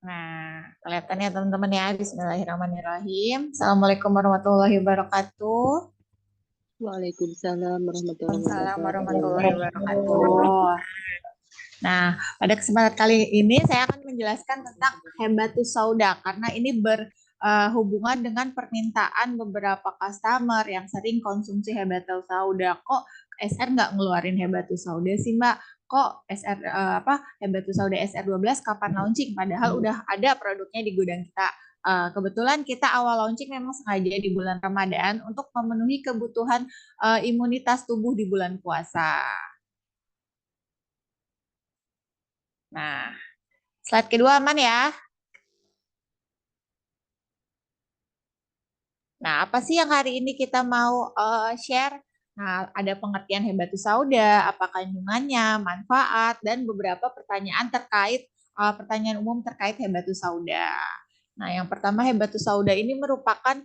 Nah, kelihatan ya teman-teman ya. Bismillahirrahmanirrahim. Assalamualaikum warahmatullahi wabarakatuh. Waalaikumsalam warahmatullahi Waalaikumsalam wabarakatuh. warahmatullahi wabarakatuh. Nah, pada kesempatan kali ini saya akan menjelaskan tentang Habatus Sauda karena ini berhubungan dengan permintaan beberapa customer yang sering konsumsi Habatus Sauda. Kok SR nggak ngeluarin Habatus Sauda sih, Mbak? Kok SR Habatus Sauda SR12 kapan launching? Padahal udah ada produknya di gudang kita. Kebetulan kita awal launching memang sengaja di bulan Ramadan untuk memenuhi kebutuhan imunitas tubuh di bulan puasa. Nah, slide kedua aman ya. Nah, apa sih yang hari ini kita mau share? Nah, ada pengertian Habatus Sauda, apa kandungannya, manfaat, dan beberapa pertanyaan terkait pertanyaan umum terkait Habatus Sauda. Nah, yang pertama Habatus Sauda ini merupakan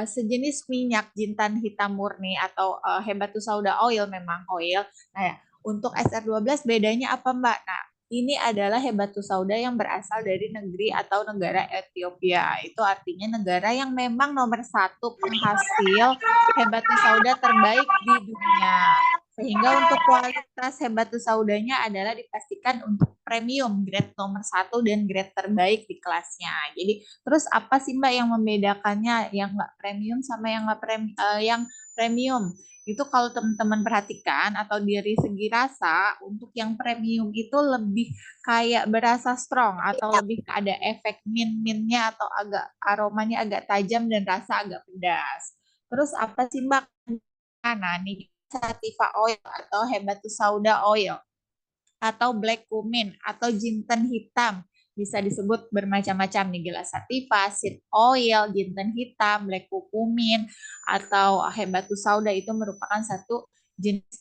sejenis minyak jintan hitam murni atau Habatus Sauda oil memang oil. Nah, ya, untuk SR12 bedanya apa, Mbak? Nah, ini adalah Habatus Sauda yang berasal dari negeri atau negara Ethiopia. Itu artinya negara yang memang nomor satu penghasil Habatus Sauda terbaik di dunia. Sehingga untuk kualitas Habatus Saudanya adalah dipastikan untuk premium, grade nomor satu dan grade terbaik di kelasnya. Jadi terus apa sih Mbak yang membedakannya yang nggak premium sama yang nggak yang premium? Itu kalau teman-teman perhatikan atau dari segi rasa untuk yang premium itu lebih kayak berasa strong atau lebih ada efek min-minnya atau agak aromanya agak tajam dan rasa agak pedas. Terus apa sih Mbak? Nah, nih sativa oil atau Habatus Sauda oil atau black cumin atau jinten hitam bisa disebut bermacam-macam nih gelas sativa, seed oil, jinten hitam, black cumin atau Habatus Sauda itu merupakan satu jenis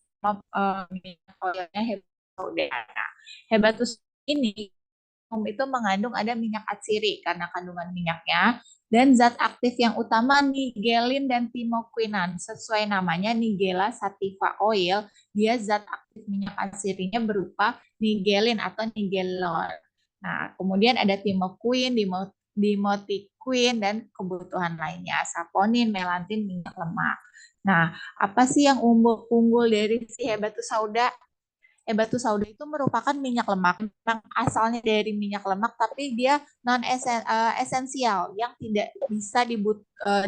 minyak oilnya Habatus Sauda. Nah, Habatus ini itu mengandung ada minyak atsiri karena kandungan minyaknya dan zat aktif yang utama nigelin dan timoquinan. Sesuai namanya Nigella sativa oil, dia zat aktif minyak atsirinya berupa nigelin atau nigelol. Nah, kemudian ada timoquin, dimotiquin dan kebutuhan lainnya, saponin, melantin, minyak lemak. Nah, apa sih yang unggul dari si Habatus Sauda? Batu sauda itu merupakan minyak lemak yang asalnya dari minyak lemak tapi dia non esensial yang tidak bisa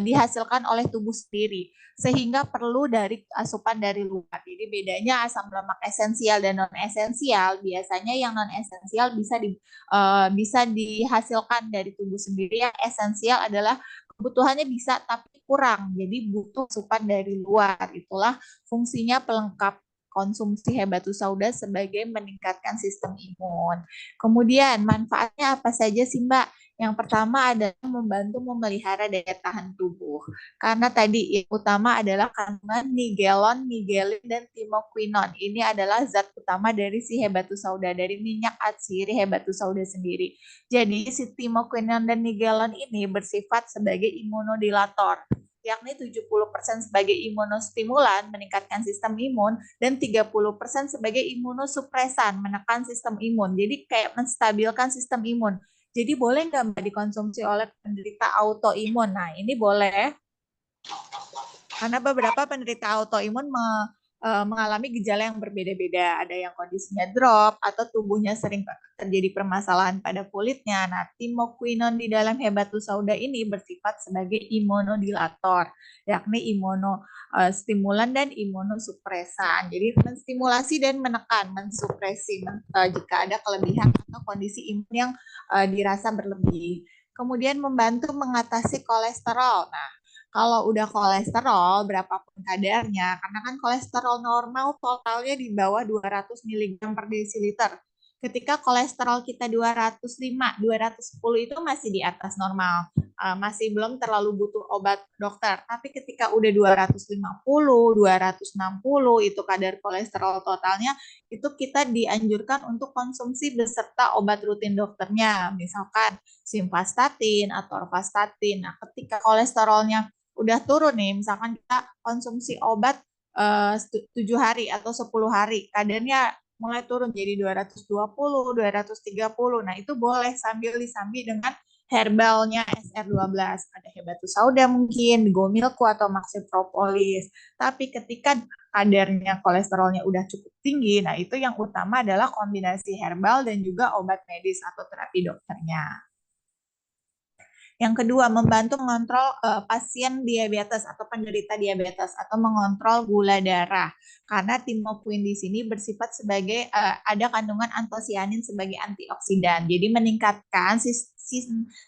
dihasilkan oleh tubuh sendiri sehingga perlu dari asupan dari luar. Jadi bedanya asam lemak esensial dan non esensial, biasanya yang non esensial bisa dihasilkan dari tubuh sendiri, yang esensial adalah kebutuhannya bisa tapi kurang, jadi butuh asupan dari luar. Itulah fungsinya pelengkap konsumsi Habatus Sauda sebagai meningkatkan sistem imun. Kemudian manfaatnya apa saja sih Mbak? Yang pertama adalah membantu memelihara daya tahan tubuh. Karena tadi yang utama adalah kandungan nigelon, nigelin, dan timoquinon. Ini adalah zat utama dari si Habatus Sauda, dari minyak atsiri Habatus Sauda sendiri. Jadi si timoquinon dan nigelon ini bersifat sebagai imunodilator, yakni 70% sebagai imunostimulan meningkatkan sistem imun dan 30% sebagai imunosupresan menekan sistem imun. Jadi kayak menstabilkan sistem imun. Jadi boleh nggak Mbak dikonsumsi oleh penderita autoimun? Nah ini boleh karena beberapa penderita autoimun mengalami gejala yang berbeda-beda. Ada yang kondisinya drop atau tubuhnya sering terjadi permasalahan pada kulitnya. Nah, timoquinon di dalam Habatus Sauda ini bersifat sebagai imunodilator, yakni imunostimulan dan imunosupresan. Jadi menstimulasi dan menekan, mensupresi jika ada kelebihan atau kondisi imun yang dirasa berlebih. Kemudian membantu mengatasi kolesterol. Nah, kalau udah kolesterol berapapun kadarnya, karena kan kolesterol normal totalnya di bawah 200 mg per desiliter. Ketika kolesterol kita 205, 210 itu masih di atas normal. Masih belum terlalu butuh obat dokter. Tapi ketika udah 250, 260 itu kadar kolesterol totalnya, itu kita dianjurkan untuk konsumsi beserta obat rutin dokternya. Misalkan simvastatin atau orvastatin. Nah, ketika kolesterolnya udah turun nih, misalkan kita konsumsi obat 7 hari atau 10 hari, kadarnya mulai turun jadi 220, 230. Nah, itu boleh sambil disambi dengan herbalnya SR12. Ada Hebatus Sauda mungkin, Gomilko atau Maxi Propolis. Tapi ketika kadarnya kolesterolnya udah cukup tinggi, nah itu yang utama adalah kombinasi herbal dan juga obat medis atau terapi dokternya. Yang kedua, membantu mengontrol pasien diabetes atau penderita diabetes atau mengontrol gula darah. Karena timopuin di sini bersifat sebagai ada kandungan antosianin sebagai antioksidan. Jadi meningkatkan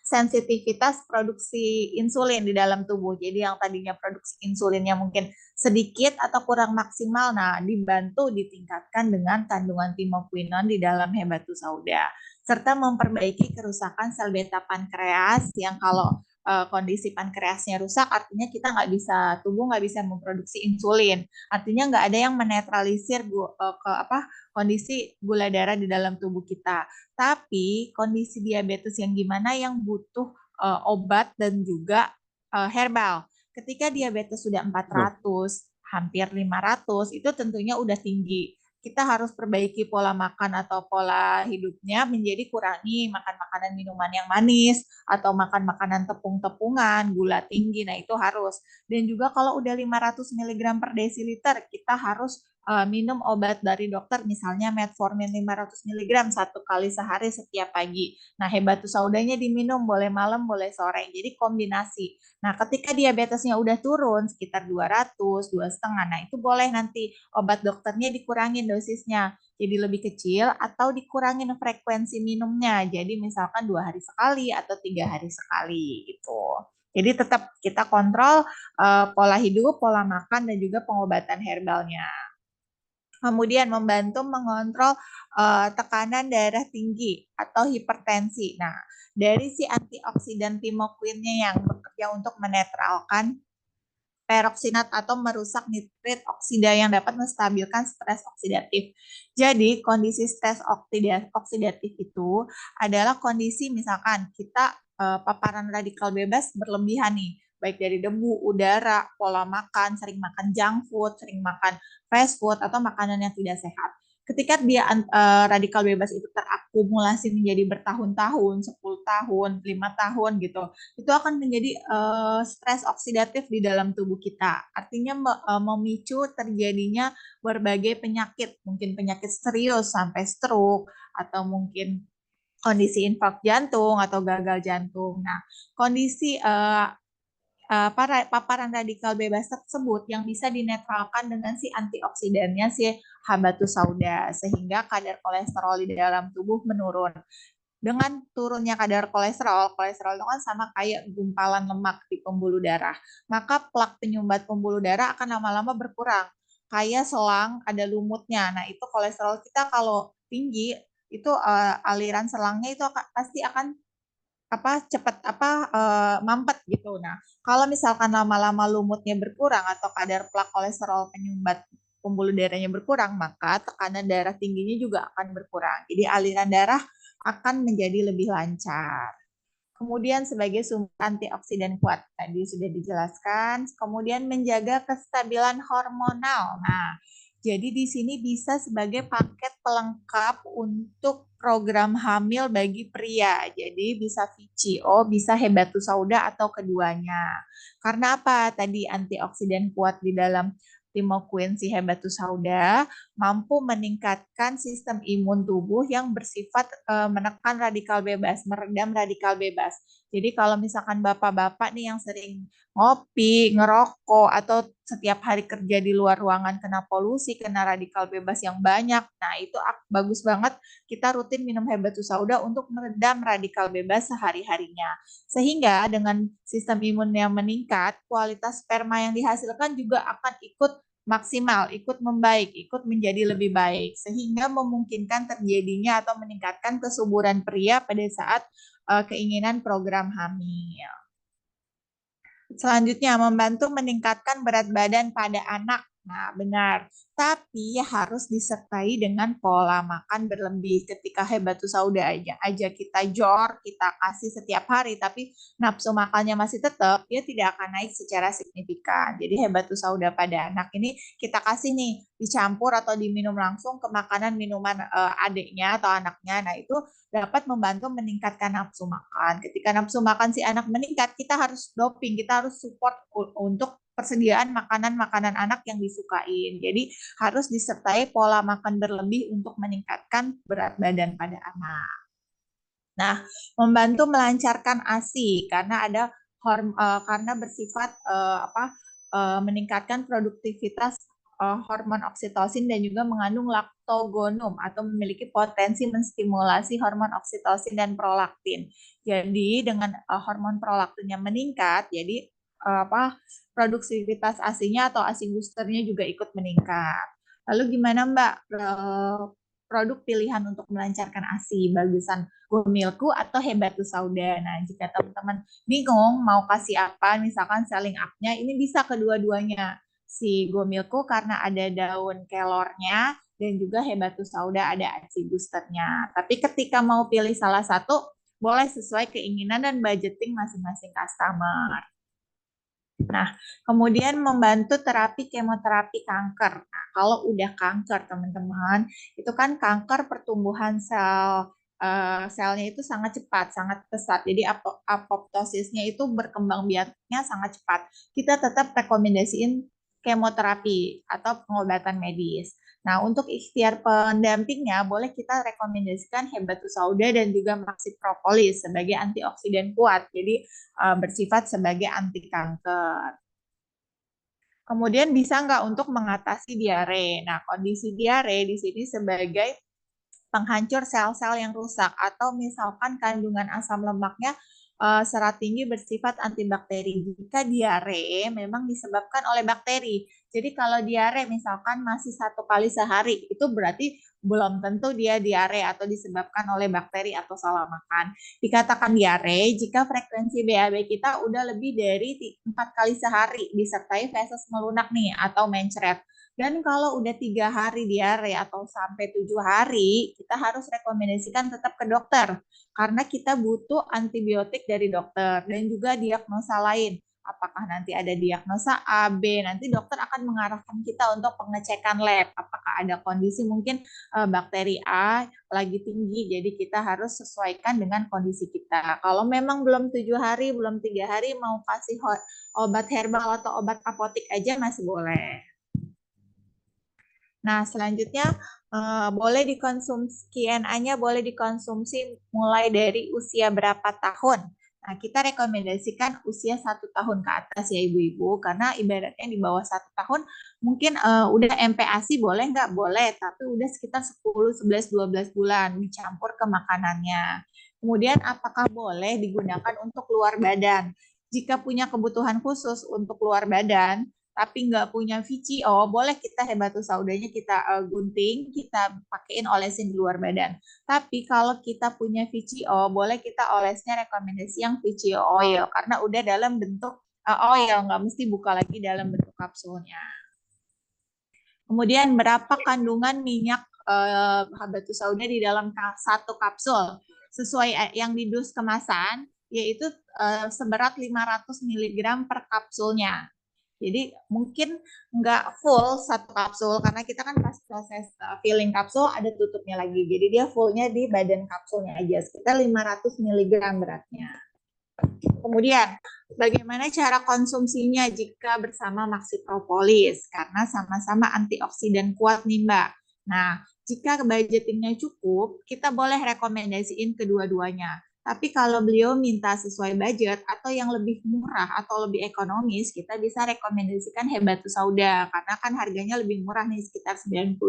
sensitivitas produksi insulin di dalam tubuh. Jadi yang tadinya produksi insulinnya mungkin sedikit atau kurang maksimal, nah dibantu ditingkatkan dengan kandungan timopuinon di dalam Hebatus Sauda, serta memperbaiki kerusakan sel beta pankreas yang kalau kondisi pankreasnya rusak artinya kita nggak bisa, tubuh nggak bisa memproduksi insulin, artinya nggak ada yang menetralisir kondisi gula darah di dalam tubuh kita. Tapi kondisi diabetes yang gimana yang butuh obat dan juga herbal. Ketika diabetes sudah 400, hampir 500, itu tentunya udah tinggi. Kita harus perbaiki pola makan atau pola hidupnya, menjadi kurangi makan makanan minuman yang manis atau makan makanan tepung-tepungan, gula tinggi. Nah, itu harus. Dan juga kalau udah 500 mg per desiliter, kita harus minum obat dari dokter, misalnya metformin 500 mg satu kali sehari setiap pagi. Nah, Hebatus Saudanya diminum boleh malam, boleh sore. Jadi kombinasi. Nah, ketika diabetesnya udah turun sekitar 200, 2,5, nah itu boleh nanti obat dokternya dikurangin dosisnya. Jadi lebih kecil atau dikurangin frekuensi minumnya. Jadi misalkan 2 hari sekali atau 3 hari sekali gitu. Jadi tetap kita kontrol pola hidup, pola makan, dan juga pengobatan herbalnya. Kemudian membantu mengontrol tekanan darah tinggi atau hipertensi. Nah, dari si antioksidan timoquinnya yang bekerja untuk menetralkan peroksinat atau merusak nitrit oksida yang dapat menstabilkan stres oksidatif. Jadi, kondisi stres oksidatif itu adalah kondisi misalkan kita paparan radikal bebas berlebihan nih, baik dari debu, udara, pola makan, sering makan junk food, sering makan fast food, atau makanan yang tidak sehat. Ketika dia radikal bebas itu terakumulasi menjadi bertahun-tahun, 10 tahun, 5 tahun gitu, itu akan menjadi stres oksidatif di dalam tubuh kita. Artinya memicu terjadinya berbagai penyakit, mungkin penyakit serius sampai stroke, atau mungkin kondisi infark jantung atau gagal jantung. Nah, kondisi paparan radikal bebas tersebut yang bisa dinetralkan dengan si antioksidannya si Habatus Sauda, sehingga kadar kolesterol di dalam tubuh menurun. Dengan turunnya kadar kolesterol, kolesterol itu kan sama kayak gumpalan lemak di pembuluh darah, maka plak penyumbat pembuluh darah akan lama-lama berkurang. Kayak selang ada lumutnya. Nah, itu kolesterol kita kalau tinggi, itu aliran selangnya itu pasti akan cepat mampet gitu. Nah, kalau misalkan lama-lama lumutnya berkurang atau kadar plak kolesterol penyumbat pembuluh darahnya berkurang, maka tekanan darah tingginya juga akan berkurang. Jadi aliran darah akan menjadi lebih lancar. Kemudian sebagai sumber antioksidan kuat, tadi sudah dijelaskan. Kemudian menjaga kestabilan hormonal. Nah, jadi di sini bisa sebagai paket pelengkap untuk program hamil bagi pria. Jadi bisa VCO, bisa Hebatus Sauda atau keduanya. Karena apa? Tadi antioksidan kuat di dalam timoquin si Hebatus Sauda mampu meningkatkan sistem imun tubuh yang bersifat menekan radikal bebas, meredam radikal bebas. Jadi kalau misalkan bapak-bapak nih yang sering ngopi, ngerokok, atau setiap hari kerja di luar ruangan kena polusi, kena radikal bebas yang banyak, nah itu bagus banget kita rutin minum Hebatus Sauda untuk meredam radikal bebas sehari-harinya. Sehingga dengan sistem imun yang meningkat, kualitas sperma yang dihasilkan juga akan ikut maksimal, ikut membaik, ikut menjadi lebih baik, sehingga memungkinkan terjadinya atau meningkatkan kesuburan pria pada saat keinginan program hamil. Selanjutnya, membantu meningkatkan berat badan pada anak. Nah, benar. Tapi harus disertai dengan pola makan berlebih. Ketika Habatus Sauda aja kita jor, kita kasih setiap hari, tapi nafsu makannya masih tetap, dia tidak akan naik secara signifikan. Jadi Habatus Sauda pada anak ini kita kasih nih dicampur atau diminum langsung ke makanan minuman adiknya atau anaknya. Nah, itu dapat membantu meningkatkan nafsu makan. Ketika nafsu makan si anak meningkat, kita harus doping, kita harus support untuk persediaan makanan-makanan anak yang disukain. Jadi harus disertai pola makan berlebih untuk meningkatkan berat badan pada anak. Nah, membantu melancarkan ASI karena ada karena bersifat meningkatkan produktivitas hormon oksitosin dan juga mengandung laktogonum atau memiliki potensi menstimulasi hormon oksitosin dan prolaktin. Jadi dengan hormon prolaktinnya meningkat, jadi produktivitas ASI-nya atau ASI boosternya juga ikut meningkat. Lalu gimana Mbak produk pilihan untuk melancarkan ASI? Bagusan Gomilku atau Habatus Sauda? Nah, jika teman-teman bingung mau kasih apa, misalkan selling up-nya, ini bisa kedua-duanya. Si Gomilku karena ada daun kelornya dan juga Habatus Sauda ada ASI boosternya. Tapi ketika mau pilih salah satu, boleh sesuai keinginan dan budgeting masing-masing customer. Nah, kemudian membantu terapi kemoterapi kanker. Nah, kalau udah kanker, teman-teman, itu kan kanker pertumbuhan selnya itu sangat cepat, sangat pesat. Jadi apoptosisnya itu berkembang biaknya sangat cepat. Kita tetap rekomendasiin kemoterapi atau pengobatan medis. Nah, untuk ikhtiar pendampingnya, boleh kita rekomendasikan Habatus Sauda dan juga Maxi Propolis sebagai antioksidan kuat. Jadi, bersifat sebagai anti kanker. Kemudian bisa nggak untuk mengatasi diare? Nah, kondisi diare di sini sebagai penghancur sel-sel yang rusak atau misalkan kandungan asam lemaknya serat tinggi bersifat antibakteri. Jika diare memang disebabkan oleh bakteri. Jadi kalau diare misalkan masih 1 kali sehari, itu berarti belum tentu dia diare atau disebabkan oleh bakteri atau salah makan. Dikatakan diare jika frekuensi BAB kita udah lebih dari 4 kali sehari disertai feses melunak nih atau mencret. Dan kalau udah 3 hari diare atau sampai 7 hari, kita harus rekomendasikan tetap ke dokter karena kita butuh antibiotik dari dokter dan juga diagnosa lain. Apakah nanti ada diagnosa A, B, nanti dokter akan mengarahkan kita untuk pengecekan lab. Apakah ada kondisi mungkin bakteri A lagi tinggi, jadi kita harus sesuaikan dengan kondisi kita. Kalau memang belum 7 hari, belum 3 hari, mau kasih obat herbal atau obat apotik aja masih boleh. Nah, selanjutnya boleh dikonsumsi KNA-nya boleh dikonsumsi mulai dari usia berapa tahun? Nah, kita rekomendasikan usia 1 tahun ke atas ya ibu-ibu, karena ibaratnya di bawah 1 tahun mungkin udah MPASI boleh nggak? Boleh, tapi udah sekitar 10, 11, 12 bulan dicampur ke makanannya. Kemudian apakah boleh digunakan untuk luar badan? Jika punya kebutuhan khusus untuk luar badan, tapi nggak punya VCO, boleh kita Habatus Saudanya kita gunting, kita pakein olesin di luar badan. Tapi kalau kita punya VCO, boleh kita olesnya rekomendasi yang VCO oil, karena udah dalam bentuk oil, nggak mesti buka lagi dalam bentuk kapsulnya. Kemudian berapa kandungan minyak Habatus Sauda di dalam satu kapsul? Sesuai yang di dus kemasan, yaitu seberat 500 mg per kapsulnya. Jadi mungkin nggak full satu kapsul karena kita kan pas proses filling kapsul ada tutupnya lagi. Jadi dia fullnya di badan kapsulnya aja sekitar 500 mg beratnya. Kemudian bagaimana cara konsumsinya jika bersama Maxi Propolis? Karena sama-sama antioksidan kuat nih Mbak. Nah, jika budgetingnya cukup, kita boleh rekomendasiin kedua-duanya. Tapi kalau beliau minta sesuai budget atau yang lebih murah atau lebih ekonomis, kita bisa rekomendasikan Habatus Sauda karena kan harganya lebih murah nih sekitar 92.500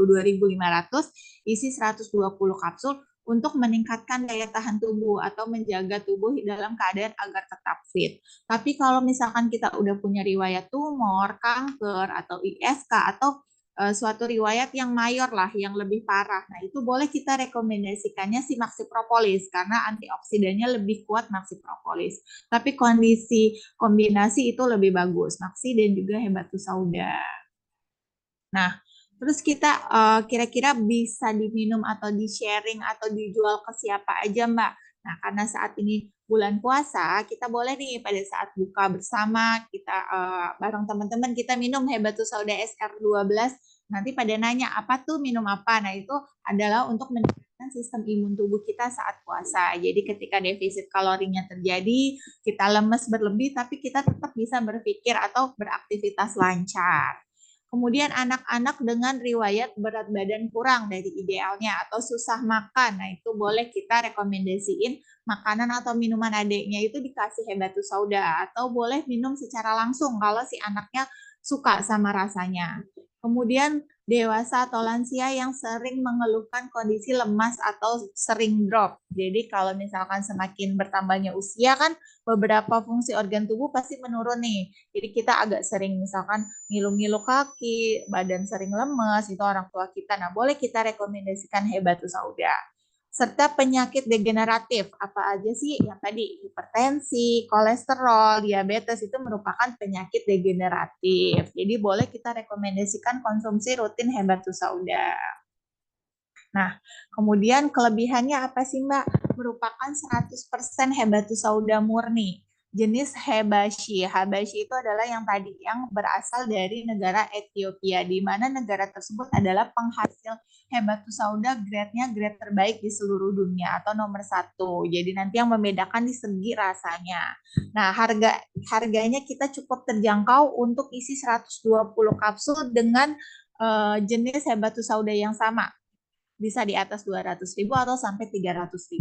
isi 120 kapsul untuk meningkatkan daya tahan tubuh atau menjaga tubuh dalam keadaan agar tetap fit. Tapi kalau misalkan kita udah punya riwayat tumor, kanker, atau ISK, atau suatu riwayat yang mayor lah, yang lebih parah. Nah, itu boleh kita rekomendasikannya si Maxi Propolis karena antioksidannya lebih kuat Maxi Propolis. Tapi kondisi kombinasi itu lebih bagus, Maxi dan juga Habatus Sauda. Nah, terus kita kira-kira bisa diminum atau di-sharing atau dijual ke siapa aja, Mbak? Nah, karena saat ini bulan puasa, kita boleh nih pada saat buka bersama, kita bareng teman-teman kita minum Habatus Sauda SR12. Nanti pada nanya, apa tuh minum apa? Nah, itu adalah untuk meningkatkan sistem imun tubuh kita saat puasa. Jadi ketika defisit kalorinya terjadi, kita lemes berlebih, tapi kita tetap bisa berpikir atau beraktivitas lancar. Kemudian anak-anak dengan riwayat berat badan kurang dari idealnya atau susah makan. Nah, itu boleh kita rekomendasiin makanan atau minuman adiknya itu dikasih Habatus Sauda atau boleh minum secara langsung kalau si anaknya suka sama rasanya. Kemudian dewasa atau lansia yang sering mengeluhkan kondisi lemas atau sering drop. Jadi kalau misalkan semakin bertambahnya usia kan beberapa fungsi organ tubuh pasti menurun nih. Jadi kita agak sering misalkan ngilu-ngilu kaki, badan sering lemes, itu orang tua kita. Nah, boleh kita rekomendasikan Habatus Sauda. Serta penyakit degeneratif, apa aja sih yang tadi hipertensi, kolesterol, diabetes itu merupakan penyakit degeneratif. Jadi boleh kita rekomendasikan konsumsi rutin Habatus Sauda. Nah, kemudian kelebihannya apa sih Mbak? Merupakan 100% Habatus Sauda murni. Jenis Habashi. Habashi itu adalah yang tadi yang berasal dari negara Ethiopia, di mana negara tersebut adalah penghasil Habatus Sauda grade-nya grade terbaik di seluruh dunia atau nomor satu. Jadi nanti yang membedakan di segi rasanya. Nah, harganya kita cukup terjangkau untuk isi 120 kapsul dengan jenis Habatus Sauda yang sama bisa di atas 200.000 atau sampai 300.000.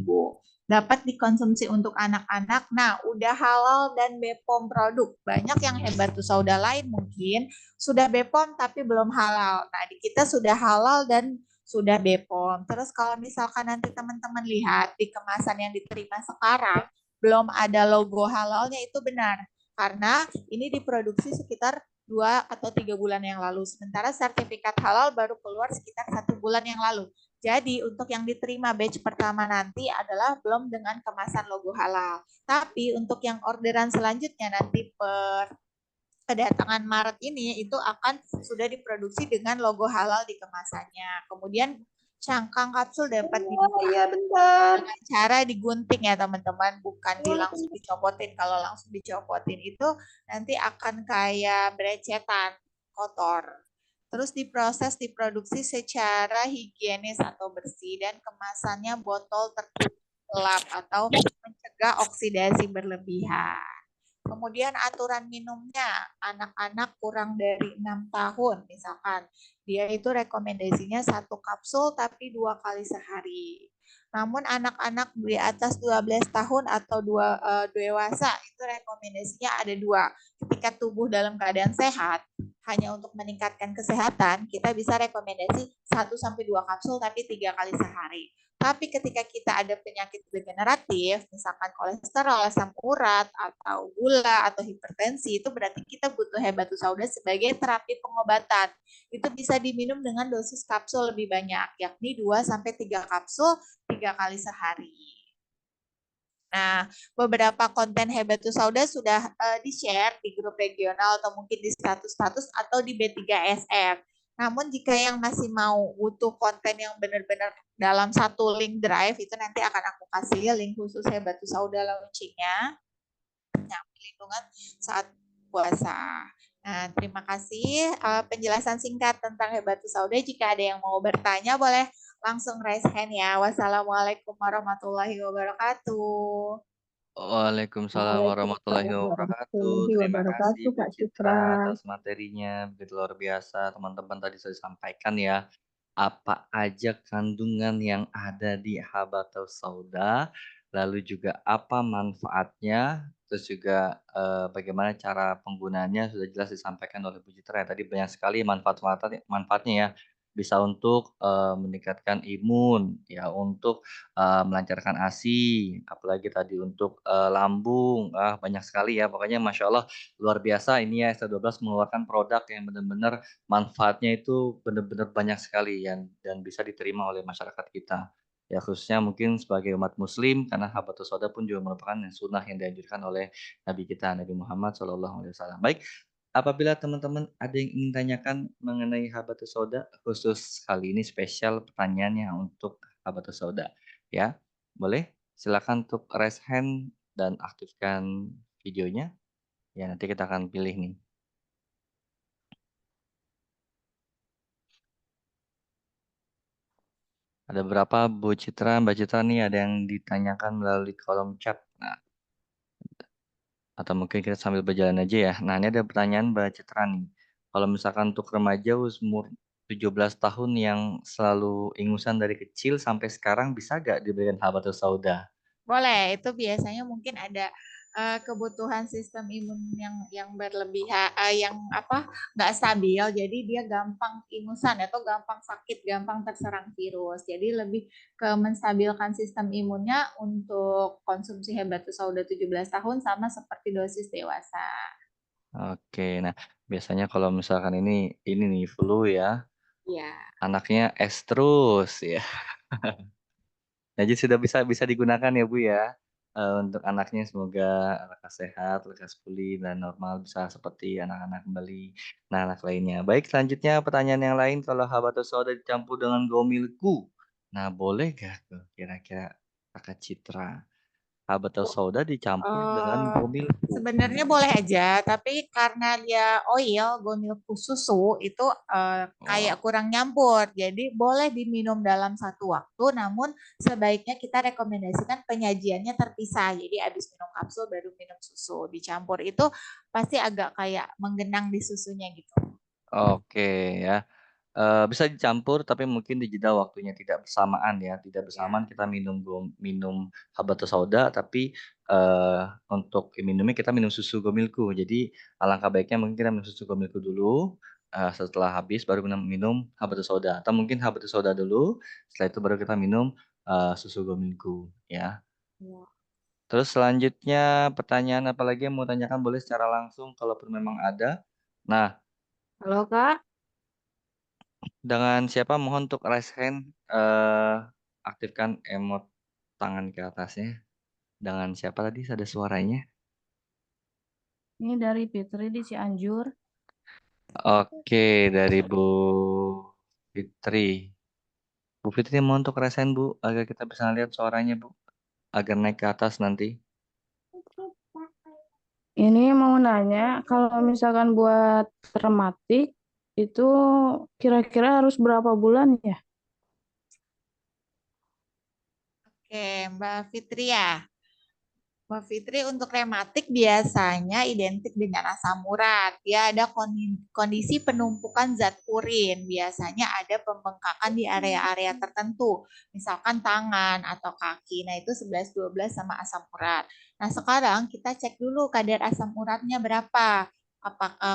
Dapat dikonsumsi untuk anak-anak. Nah, udah halal dan BPOM produk. Banyak yang hebat tuh sauda lain mungkin sudah BPOM tapi belum halal. Nah, di kita sudah halal dan sudah BPOM. Terus kalau misalkan nanti teman-teman lihat di kemasan yang diterima sekarang, belum ada logo halalnya itu benar. Karena ini diproduksi sekitar 2 atau 3 bulan yang lalu. Sementara sertifikat halal baru keluar sekitar 1 bulan yang lalu. Jadi untuk yang diterima batch pertama nanti adalah belum dengan kemasan logo halal. Tapi untuk yang orderan selanjutnya nanti per kedatangan Maret ini itu akan sudah diproduksi dengan logo halal di kemasannya. Kemudian cangkang kapsul dapat dibuka ya bentar. dengan cara digunting ya teman-teman, bukan langsung dicopotin. Kalau langsung dicopotin itu nanti akan kayak berecetan, kotor. Terus diproses, diproduksi secara higienis atau bersih dan kemasannya botol tertutup gelap atau mencegah oksidasi berlebihan. Kemudian aturan minumnya, anak-anak kurang dari 6 tahun misalkan, dia itu rekomendasinya 1 kapsul tapi 2 kali sehari. Namun anak-anak di atas 12 tahun atau dewasa itu rekomendasinya ada 2. Ketika tubuh dalam keadaan sehat, hanya untuk meningkatkan kesehatan, kita bisa rekomendasi 1 sampai 2 kapsul tapi 3 kali sehari. Tapi ketika kita ada penyakit degeneratif, misalkan kolesterol, asam urat, atau gula, atau hipertensi, itu berarti kita butuh Habatus Sauda sebagai terapi pengobatan. Itu bisa diminum dengan dosis kapsul lebih banyak, yakni 2 sampai 3 kapsul 3 kali sehari. Nah, beberapa konten Habatus Sauda sudah di-share di grup regional atau mungkin di status-status atau di B3SF. Namun jika yang masih mau butuh konten yang benar-benar dalam satu link drive, itu nanti akan aku kasih link khusus Habatus Sauda launchingnya yang perlindungan saat puasa. Nah, terima kasih penjelasan singkat tentang Habatus Sauda. Jika ada yang mau bertanya, boleh langsung raise hand ya. Wassalamualaikum warahmatullahi wabarakatuh. Waalaikumsalam warahmatullahi wabarakatuh. Terima kasih Bu Kak Citra Citra. atas materinya, begitu luar biasa. Teman-teman tadi sudah disampaikan ya, apa aja kandungan yang ada di Habatus Sauda, lalu juga apa manfaatnya, terus juga bagaimana cara penggunaannya sudah jelas disampaikan oleh Bu Citra ya. Tadi banyak sekali manfaatnya ya. Bisa untuk meningkatkan imun, ya untuk melancarkan ASI, apalagi tadi untuk lambung, banyak sekali ya. Pokoknya masya Allah luar biasa ini ya ST12 mengeluarkan produk yang benar-benar manfaatnya itu benar-benar banyak sekali dan bisa diterima oleh masyarakat kita. Ya khususnya mungkin sebagai umat muslim karena Habatus Sauda pun juga merupakan sunnah yang dianjurkan oleh Nabi kita Nabi Muhammad SAW. Baik, apabila teman-teman ada yang ingin tanyakan mengenai habatus sauda, khusus kali ini spesial pertanyaannya untuk habatus sauda, ya. Boleh? Silakan untuk raise hand dan aktifkan videonya. Ya, nanti kita akan pilih nih. Ada berapa Bu Citra, Mbak Citra nih ada yang ditanyakan melalui kolom chat. Nah, atau mungkin kita sambil berjalan aja ya. Nah, ini ada pertanyaan Mbak Citra nih. Kalau misalkan untuk remaja umur 17 tahun yang selalu ingusan dari kecil sampai sekarang bisa gak diberikan habatus sauda? Boleh, itu biasanya mungkin ada kebutuhan sistem imun yang berlebihan, yang apa nggak stabil, jadi dia gampang ingusan atau gampang sakit, gampang terserang virus. Jadi lebih ke menstabilkan sistem imunnya untuk konsumsi Habatus Sauda 17 tahun sama seperti dosis dewasa. Oke, nah biasanya kalau misalkan ini nih flu ya, Ya. anaknya es terus ya. Jadi sudah bisa bisa digunakan ya Bu ya, untuk anaknya semoga lekas sehat, lekas pulih dan normal bisa seperti anak-anak kembali, nah anak lainnya. Baik selanjutnya pertanyaan yang lain kalau habatus sauda dicampur dengan gomilku, nah boleh gak tuh kira-kira Kakak Citra, habatus sauda dicampur dengan Eh, gomilku? Sebenarnya boleh aja, tapi karena dia oil, gomilku susu itu kayak Oh, kurang nyampur. Jadi boleh diminum dalam satu waktu, namun sebaiknya kita rekomendasikan penyajiannya terpisah. Jadi habis minum kapsul baru minum susu. Dicampur itu pasti agak kayak menggenang di susunya gitu. oke ya. Bisa dicampur tapi mungkin di jeda waktunya tidak bersamaan ya, tidak bersamaan Ya. kita minum habatus sauda tapi, untuk minumnya kita minum susu Gomilku. Jadi alangkah baiknya mungkin kita minum susu Gomilku dulu, setelah habis baru minum minum habatus sauda atau mungkin habatus sauda dulu, setelah itu baru kita minum, susu Gomilku ya. Ya. Terus selanjutnya pertanyaan apa lagi yang mau tanyakan boleh secara langsung kalaupun memang ada. Nah, Halo Kak, dengan siapa mohon untuk raise hand, aktifkan emot tangan ke atasnya. Dengan siapa tadi ada suaranya? Ini dari Fitri di Cianjur. Oke, dari Bu Fitri. Bu Fitri mohon untuk raise hand Bu, agar kita bisa lihat suaranya Bu, agar naik ke atas nanti. Ini mau nanya, kalau misalkan buat rematik, itu kira-kira harus berapa bulan ya? oke Mbak Fitri ya. Mbak Fitri, untuk rematik biasanya identik dengan asam urat. Dia ada kondisi penumpukan zat urin. Biasanya ada pembengkakan di area-area tertentu, misalkan tangan atau kaki. Nah, itu 11-12 sama asam urat. Nah, sekarang kita cek dulu kadar asam uratnya berapa.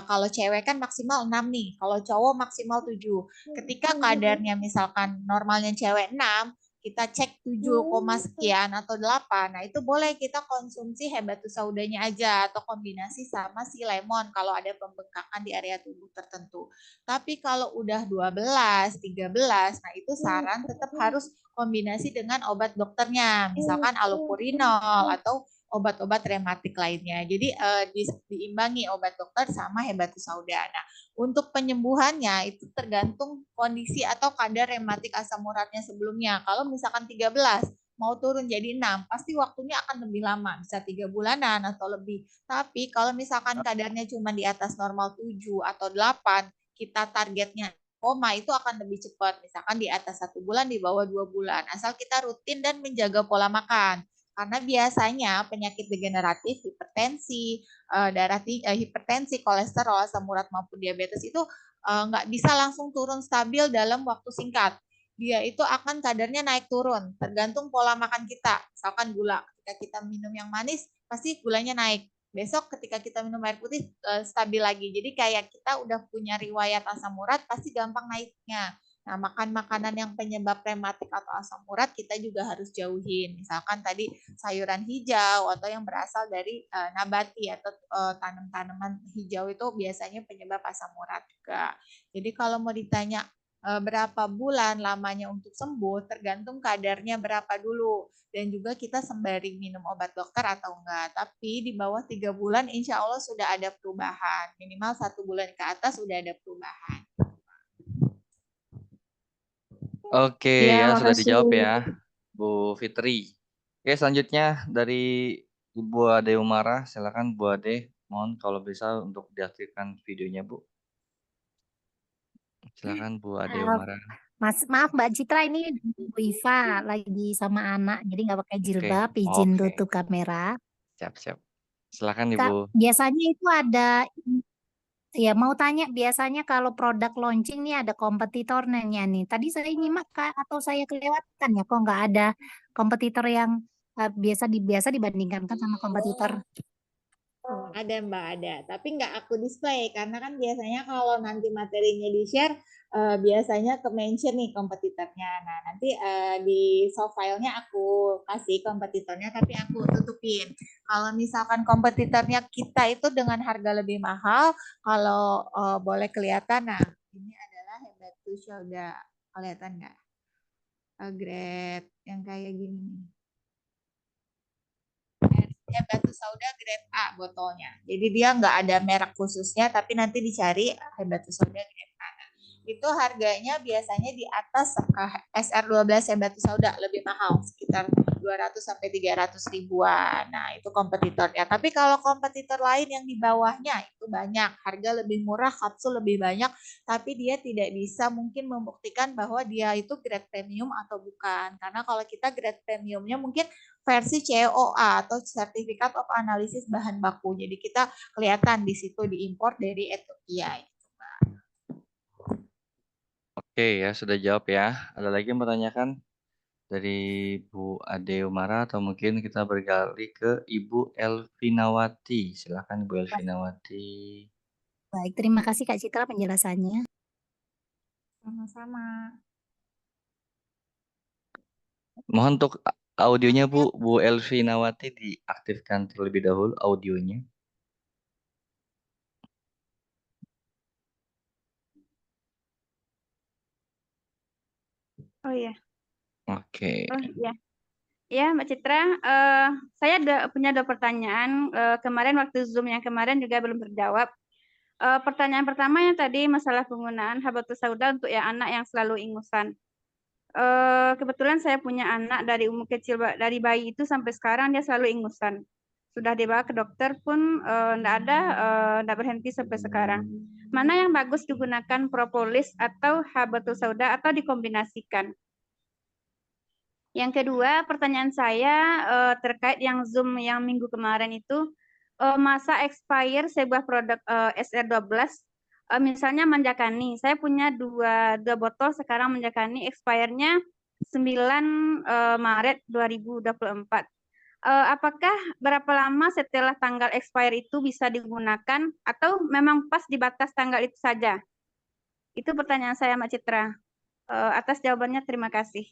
Kalau cewek kan maksimal 6 nih, kalau cowok maksimal 7. Ketika kadarnya misalkan normalnya cewek 6, kita cek 7, sekian atau 8. Nah, itu boleh kita konsumsi Habatus Saudanya aja atau kombinasi sama si lemon kalau ada pembengkakan di area tubuh tertentu. Tapi kalau udah 12, 13, nah itu saran tetap harus kombinasi dengan obat dokternya, misalkan allopurinol atau obat-obat rematik lainnya. Jadi diimbangi obat dokter sama Habatus Sauda. Nah, untuk penyembuhannya itu tergantung kondisi atau kadar rematik asam uratnya sebelumnya. Kalau misalkan 13 mau turun jadi 6, pasti waktunya akan lebih lama, bisa 3 bulanan atau lebih. Tapi kalau misalkan kadarnya cuma di atas normal 7 atau 8, kita targetnya koma itu akan lebih cepat. Misalkan di atas 1 bulan, di bawah 2 bulan. Asal kita rutin dan menjaga pola makan. Karena biasanya penyakit degeneratif, hipertensi, darah tinggi, hipertensi, kolesterol, asam urat maupun diabetes itu nggak bisa langsung turun stabil dalam waktu singkat. Dia itu akan kadarnya naik turun, tergantung pola makan kita. Misalkan gula, ketika kita minum yang manis, pasti gulanya naik. Besok ketika kita minum air putih, stabil lagi. Jadi kayak kita udah punya riwayat asam urat, pasti gampang naiknya. Nah, makan makanan yang penyebab rematik atau asam urat kita juga harus jauhin. Misalkan tadi sayuran hijau atau yang berasal dari nabati atau tanam-tanaman hijau itu biasanya penyebab asam urat juga. Jadi kalau mau ditanya berapa bulan lamanya untuk sembuh tergantung kadarnya berapa dulu. Dan juga kita sembari minum obat dokter atau enggak. Tapi di bawah 3 bulan insya Allah sudah ada perubahan. Minimal 1 bulan ke atas sudah ada perubahan. Oke Iya, ya, sudah makasih. dijawab ya, Bu Fitri. Oke, selanjutnya dari Ibu Ade Umara, silakan Bu Ade, mohon kalau bisa untuk diaktifkan videonya, Bu. Silakan Bu Ade Eh, Umara. Maaf Mbak Citra, ini Bu Iva lagi sama anak, jadi nggak pakai Oke, jilbab, izin oke, tutup kamera. siap-siap. Silakan Kak, Ibu. biasanya itu ada, ya mau tanya, biasanya kalau produk launching nih ada kompetitornya nih. Tadi saya nyimak Kak, atau saya kelewatan ya, kok nggak ada kompetitor yang biasa dibandingkan kan sama kompetitor. Ada Mbak, ada. Tapi nggak aku display karena kan biasanya kalau nanti materinya di-share biasanya ke mention nih kompetitornya. Nah, nanti di soft file-nya aku kasih kompetitornya tapi aku tutupin. Kalau misalkan kompetitornya kita itu dengan harga lebih mahal, kalau boleh kelihatan, nah ini adalah Hebatus Sauda. Kelihatan nggak? Grade yang kayak gini. Hebatus Sauda grade A botolnya. Jadi dia nggak ada merek khususnya, tapi nanti dicari Hebatus Sauda grade A. Itu harganya biasanya di atas SR12 Hebatus Sauda, lebih mahal, sekitar 200 sampai 300 ribuan. Nah, itu kompetitornya. Tapi kalau kompetitor lain yang di bawahnya itu banyak, harga lebih murah, kapsul lebih banyak, tapi dia tidak bisa mungkin membuktikan bahwa dia itu grade premium atau bukan. Karena kalau kita grade premiumnya mungkin versi COA atau Certificate of Analysis Bahan Baku. Jadi kita kelihatan di situ diimpor dari Ethiopia. Oke ya, sudah jawab ya. Ada lagi yang bertanyakan dari Bu Ade Umara atau mungkin kita beralih ke Ibu Elvinawati. Silakan Ibu Elvinawati. Baik, terima kasih Kak Citra penjelasannya. Sama-sama. Mohon untuk audionya Bu Elvinawati diaktifkan terlebih dahulu audionya. Oh iya, Oke. oh iya. Ya, Mbak Citra, saya punya dua pertanyaan. Kemarin waktu Zoom yang kemarin juga belum terjawab. Pertanyaan pertama yang tadi masalah penggunaan Habatus Sauda untuk yang anak yang selalu ingusan. Kebetulan saya punya anak dari umur kecil, dari bayi itu sampai sekarang dia selalu ingusan. Sudah dibawa ke dokter pun enggak berhenti sampai sekarang. Mana yang bagus digunakan propolis atau Habatus Sauda atau dikombinasikan? Yang kedua, pertanyaan saya terkait yang Zoom yang minggu kemarin itu, masa expire sebuah produk SR12, misalnya Manjakani. Saya punya dua botol sekarang Manjakani, expire-nya 9 Maret 2024. Apakah berapa lama setelah tanggal expire itu bisa digunakan atau memang pas di batas tanggal itu saja? Itu pertanyaan saya, Mbak Citra. Atas jawabannya terima kasih.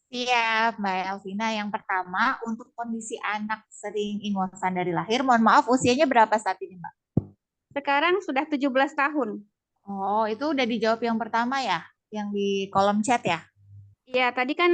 Siap, Mbak Elvina. Yang pertama, untuk kondisi anak sering ingusan dari lahir, mohon maaf usianya berapa saat ini, Mbak? Sekarang sudah 17 tahun. Oh, itu udah dijawab yang pertama ya? Yang di kolom chat ya? Iya, tadi kan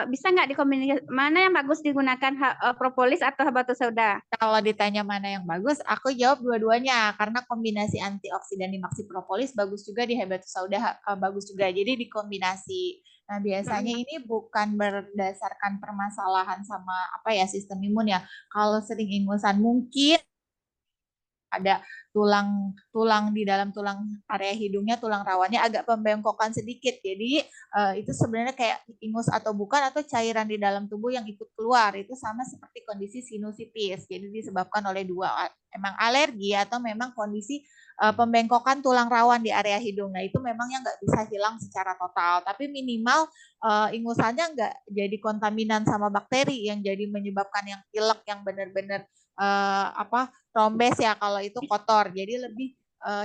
bisa nggak dikombinasi, mana yang bagus digunakan propolis atau Habatus Sauda? Kalau ditanya mana yang bagus, aku jawab dua-duanya karena kombinasi antioksidan di Maxi Propolis bagus juga, di Habatus Sauda bagus juga. Jadi dikombinasi. Nah, biasanya ini bukan berdasarkan permasalahan sama apa ya sistem imun ya. Kalau sering ingusan mungkin ada tulang di dalam tulang area hidungnya, tulang rawannya agak pembengkokan sedikit. Jadi itu sebenarnya kayak ingus atau bukan, atau cairan di dalam tubuh yang ikut keluar. Itu sama seperti kondisi sinusitis. Jadi disebabkan oleh dua, emang alergi atau memang kondisi pembengkokan tulang rawan di area hidung. Nah, itu memang yang nggak bisa hilang secara total. Tapi minimal ingusannya nggak jadi kontaminan sama bakteri yang jadi menyebabkan yang pilek yang benar-benar trombes ya, kalau itu kotor. Jadi lebih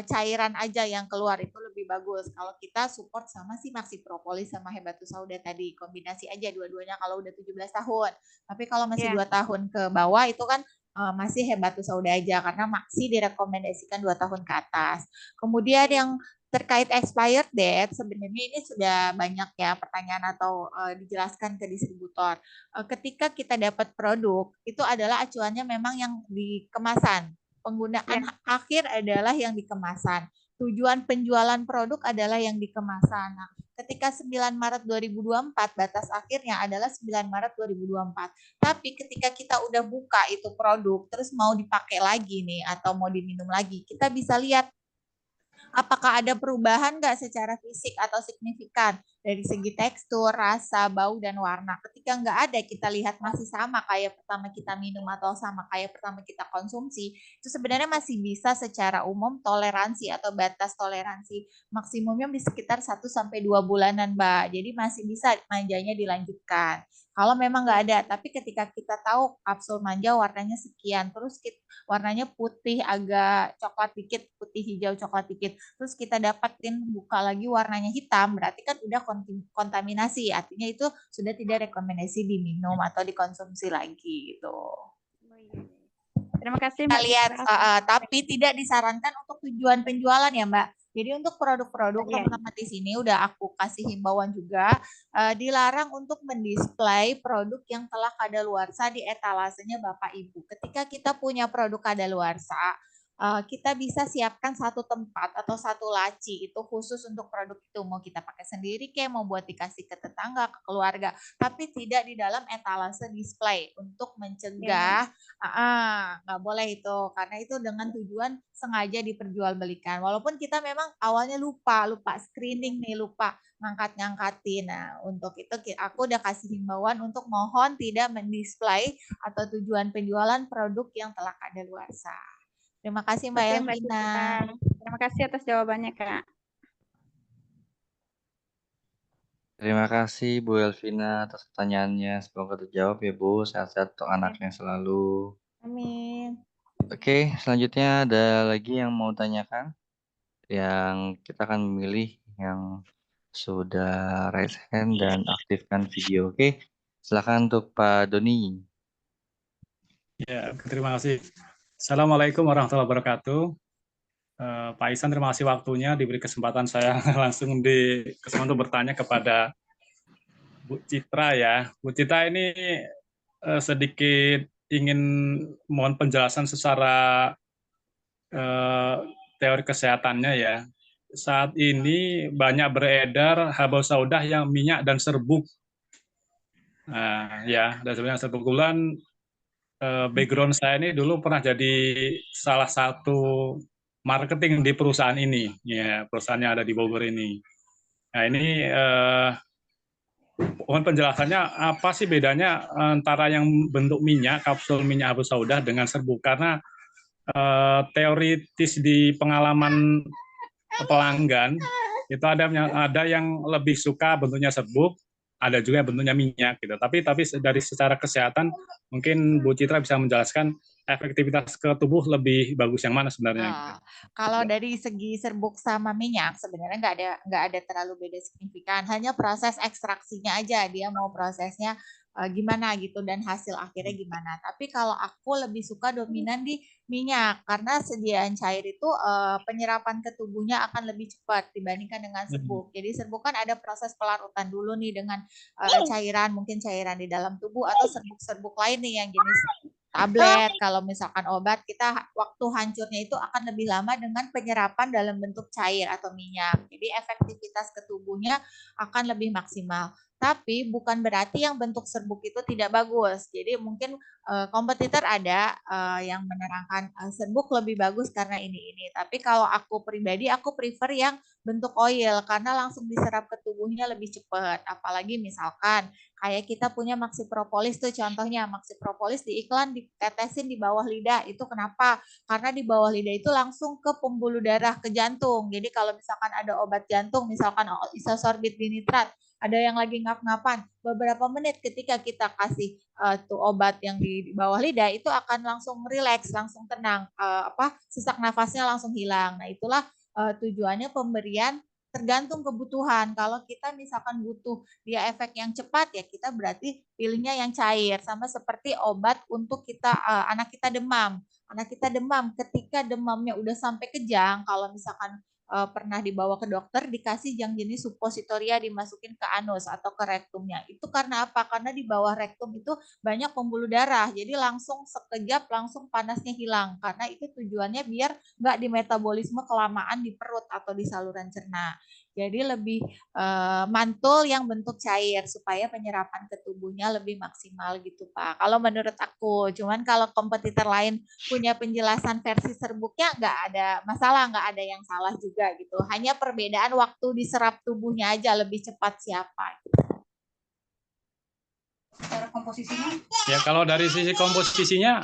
cairan aja yang keluar, itu lebih bagus. Kalau kita support sama si Maxi Propolis sama Habatus Sauda tadi, kombinasi aja dua-duanya kalau udah 17 tahun. Tapi kalau masih 2 tahun ke bawah itu kan masih Habatus Sauda aja karena Maxi direkomendasikan 2 tahun ke atas. Kemudian yang Terkait expired date, sebenarnya ini sudah banyak ya pertanyaan atau dijelaskan ke distributor. Ketika kita dapat produk, itu adalah acuannya memang yang di kemasan. Penggunaan Ya. akhir adalah yang di kemasan. Tujuan penjualan produk adalah yang di kemasan. Nah, ketika 9 Maret 2024, batas akhirnya adalah 9 Maret 2024. Tapi ketika kita udah buka itu produk, terus mau dipakai lagi nih, atau mau diminum lagi, kita bisa lihat apakah ada perubahan nggak secara fisik atau signifikan dari segi tekstur, rasa, bau, dan warna. Ketika nggak ada, kita lihat masih sama kayak pertama kita minum atau sama kayak pertama kita konsumsi, itu sebenarnya masih bisa secara umum toleransi atau batas toleransi maksimumnya di sekitar 1-2 bulanan, Mbak. Jadi masih bisa manjanya dilanjutkan. Kalau memang nggak ada, tapi ketika kita tahu kapsul manja warnanya sekian, terus warnanya putih agak coklat dikit, putih hijau coklat dikit, terus kita dapatin buka lagi warnanya hitam, berarti kan udah kontaminasi, artinya itu sudah tidak rekomendasi diminum atau dikonsumsi lagi gitu. Terima kasih Kita Mbak lihat, Citra. tapi tidak disarankan untuk tujuan penjualan ya Mbak. Jadi untuk produk-produk Iya. teman-teman di sini udah aku kasih himbauan juga, dilarang untuk mendisplay produk yang telah kadaluarsa di etalasenya Bapak Ibu. Ketika kita punya produk kadaluarsa, kita bisa siapkan satu tempat atau satu laci itu khusus untuk produk itu, mau kita pakai sendiri kayak mau buat dikasih ke tetangga, ke keluarga, tapi tidak di dalam etalase display untuk mencegah nggak boleh itu, karena itu dengan tujuan sengaja diperjualbelikan. Walaupun kita memang awalnya lupa screening nih, lupa ngangkatin. Nah, untuk itu aku udah kasih himbauan untuk mohon tidak mendisplay atau tujuan penjualan produk yang telah kadaluarsa. Terima kasih Mbak Oke, Mbak Elvina. Citra. Terima kasih atas jawabannya, Kak. Terima kasih Bu Elvina atas pertanyaannya. Semoga terjawab ya Bu. Sehat-sehat untuk anaknya selalu. Amin. Oke, selanjutnya ada lagi yang mau tanyakan? Yang kita akan memilih yang sudah raise hand dan aktifkan video. Oke, silakan untuk Pak Doni. Ya, terima kasih. Assalamualaikum warahmatullahi wabarakatuh. Pak Isan, terima kasih waktunya diberi kesempatan saya langsung kesempatan untuk bertanya kepada Bu Citra ya. Bu Citra ini sedikit ingin mohon penjelasan secara teori kesehatannya ya. Saat ini banyak beredar habau saudah yang minyak dan serbuk. Nah, ya, dan sebenarnya kebetulan background saya ini dulu pernah jadi salah satu marketing di perusahaan ini, ya perusahaan yang ada di Bogor ini. Nah ini mohon penjelasannya apa sih bedanya antara yang bentuk minyak, kapsul minyak habau saudah dengan serbuk? Karena teoritis di pengalaman pelanggan itu ada yang lebih suka bentuknya serbuk, ada juga bentuknya minyak gitu. Tapi dari secara kesehatan mungkin Bu Citra bisa menjelaskan efektivitas ke tubuh lebih bagus yang mana sebenarnya? Gitu. Kalau dari segi serbuk sama minyak sebenarnya nggak ada terlalu beda signifikan, hanya proses ekstraksinya aja dia mau prosesnya gimana gitu dan hasil akhirnya gimana. Tapi kalau aku lebih suka dominan di minyak karena sediaan cair itu penyerapan ke tubuhnya akan lebih cepat dibandingkan dengan serbuk. Jadi serbuk kan ada proses pelarutan dulu nih dengan cairan, mungkin cairan di dalam tubuh atau serbuk-serbuk lain nih yang jenis tablet. Kalau misalkan obat, kita waktu hancurnya itu akan lebih lama dengan penyerapan dalam bentuk cair atau minyak. Jadi efektivitas ke tubuhnya akan lebih maksimal. Tapi bukan berarti yang bentuk serbuk itu tidak bagus. Jadi mungkin kompetitor ada yang menerangkan serbuk lebih bagus karena ini. Tapi kalau aku pribadi, aku prefer yang bentuk oil karena langsung diserap ke tubuhnya lebih cepat. Apalagi misalkan kayak kita punya Maxi Propolis tuh contohnya, Maxi Propolis di iklan ditetesin di bawah lidah. Itu kenapa? Karena di bawah lidah itu langsung ke pembuluh darah ke jantung. Jadi kalau misalkan ada obat jantung, misalkan isosorbit dinitrat, ada yang lagi ngap-ngapan, beberapa menit ketika kita kasih tuh obat yang di bawah lidah itu akan langsung rileks, langsung tenang, sesak nafasnya langsung hilang. Nah itulah tujuannya pemberian tergantung kebutuhan. Kalau kita misalkan butuh dia efek yang cepat ya kita berarti pilihnya yang cair. Sama seperti obat untuk kita anak kita demam. Anak kita demam ketika demamnya udah sampai kejang, kalau misalkan pernah dibawa ke dokter dikasih yang jenis suppositoria dimasukin ke anus atau ke rektumnya. Itu karena apa? Karena di bawah rektum itu banyak pembuluh darah. Jadi langsung sekejap langsung panasnya hilang. Karena itu tujuannya biar nggak dimetabolisme kelamaan di perut atau di saluran cerna. Jadi lebih mantul yang bentuk cair supaya penyerapan ke tubuhnya lebih maksimal gitu Pak. Kalau menurut aku, cuman kalau kompetitor lain punya penjelasan versi serbuknya nggak ada masalah, nggak ada yang salah juga gitu. Hanya perbedaan waktu diserap tubuhnya aja lebih cepat siapa. Secara komposisinya? Ya kalau dari sisi komposisinya,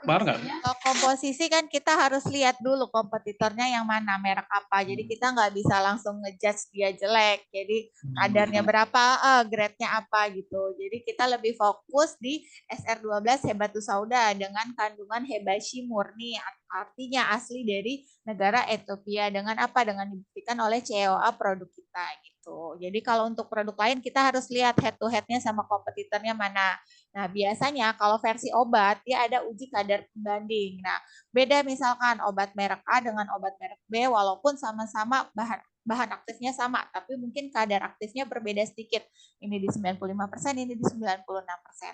benar nggak? Kalau komposisi kan kita harus lihat dulu kompetitornya yang mana, merek apa. Jadi kita nggak bisa langsung ngejudge dia jelek. Jadi kadarnya berapa, grade-nya apa gitu. Jadi kita lebih fokus di SR12 Habatus Sauda dengan kandungan Hebashi murni, artinya asli dari negara Ethiopia. Dengan apa? Dengan dibuktikan oleh COA produk kita gitu. Jadi kalau untuk produk lain kita harus lihat head to head-nya sama kompetitornya mana. Nah, biasanya kalau versi obat, dia ada uji kadar pembanding. Nah, beda misalkan obat merek A dengan obat merek B, walaupun sama-sama bahan aktifnya sama, tapi mungkin kadar aktifnya berbeda sedikit. Ini di 95%, ini di 96%.